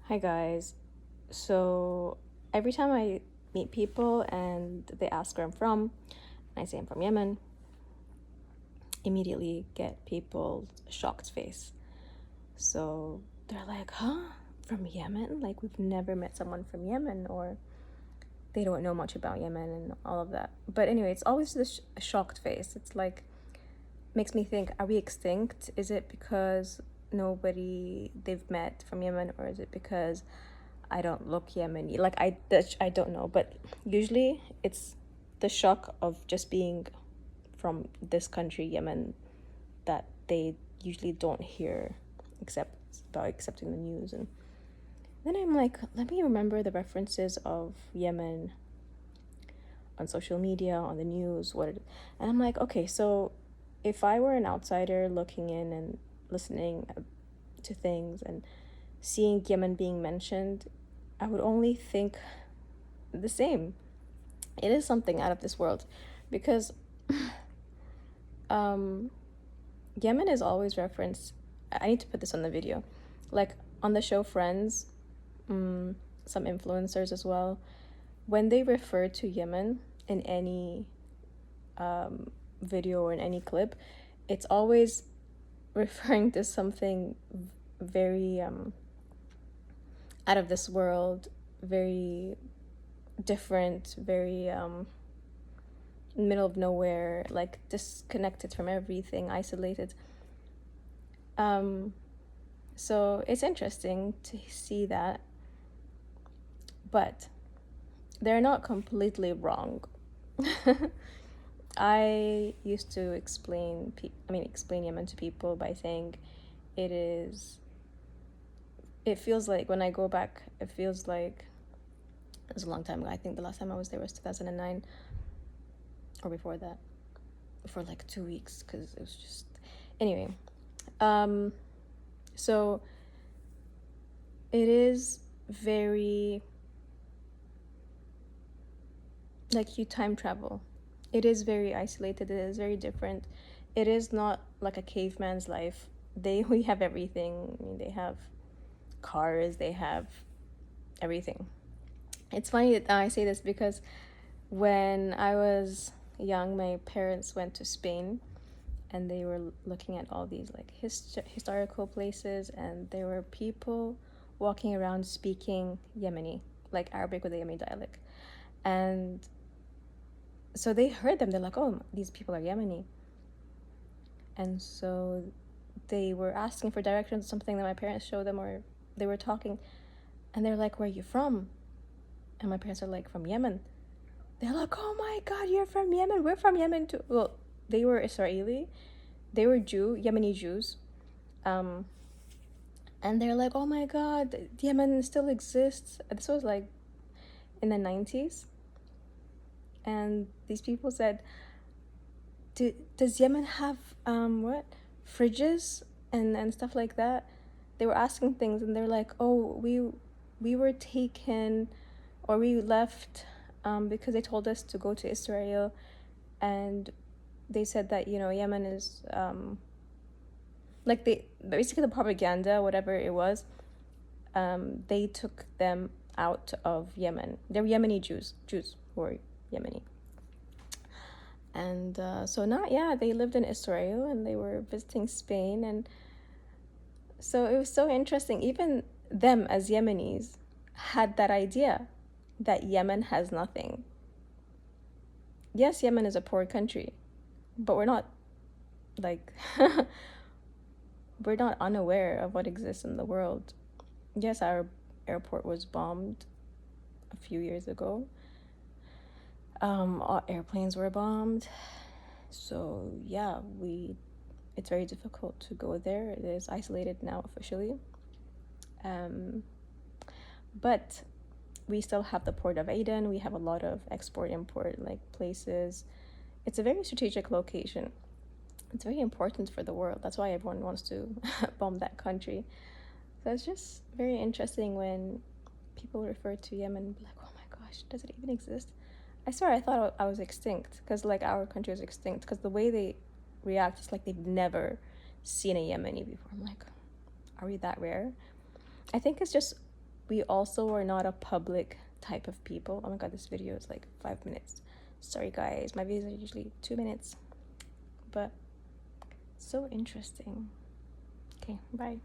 Hi guys. So every time I meet people and they ask where I'm from, and I say I'm from Yemen, immediately get people's shocked face. So they're like, huh? From Yemen? Like we've never met someone from Yemen, or they don't know much about Yemen and all of that. But anyway, it's always this shocked face. It's like, makes me think, are we extinct? Is it because nobody they've met from Yemen, or is it because I don't look Yemeni? Like I don't know, but usually it's the shock of just being from this country, Yemen, that they usually don't hear except about accepting the news. And then I'm like, let me remember the references of Yemen on social media, on the news, and I'm like, okay, so if I were an outsider looking in and listening to things and seeing Yemen being mentioned, I would only think the same. It is something out of this world because um, Yemen is always referenced. I need to put this on the video. Like on the show Friends, some influencers as well, when they refer to Yemen in any video or in any clip, it's always referring to something very out of this world, very different, very middle of nowhere, like disconnected from everything, isolated. So it's interesting to see that, but they're not completely wrong. I used to explain Yemen to people by saying it feels like, when I go back, it feels like it was a long time ago. I think the last time I was there was 2009, or before that, for like 2 weeks, because it was just, anyway. So it is very, like, you time travel. It is very isolated. It is very different. It is not like a caveman's life. We have everything. I mean, they have cars, they have everything. It's funny that I say this because when I was young, my parents went to Spain and they were looking at all these like historical places, and there were people walking around speaking Yemeni, like Arabic with a Yemeni dialect. And so they heard them, they're like, oh, these people are Yemeni. And so they were asking for directions, something that my parents showed them, or they were talking, and they're like, where are you from? And my parents are like, from Yemen. They're like, oh my god, you're from Yemen, we're from Yemen too. Well, they were Israeli, they were Yemeni Jews, and they're like, oh my god, Yemen still exists. This was like in the 90s, and these people said, does Yemen have what, fridges and stuff like that? They were asking things, and they're like, oh, we were taken, or we left because they told us to go to Israel, and they said that, Yemen is like, they basically, the propaganda, whatever it was, they took them out of Yemen. They were Yemeni Jews who were Yemeni. And so now, yeah, they lived in Israel and they were visiting Spain. And so it was so interesting. Even them as Yemenis had that idea that Yemen has nothing. Yes, Yemen is a poor country, but we're not like we're not unaware of what exists in the world. Yes, our airport was bombed a few years ago. Our airplanes were bombed. So yeah, it's very difficult to go there. It is isolated now officially. But we still have the port of Aden. We have a lot of export-import like places. It's a very strategic location. It's very important for the world. That's why everyone wants to bomb that country. So it's just very interesting when people refer to Yemen and be like, oh my gosh, does it even exist? I swear I thought I was extinct, because like our country was extinct, because the way they react is like they've never seen a Yemeni before. I'm like, are we that rare? I think it's just We also are not a public type of people. Oh my god, this video is like 5 minutes. Sorry guys, my videos are usually 2 minutes. But so interesting. Okay, bye.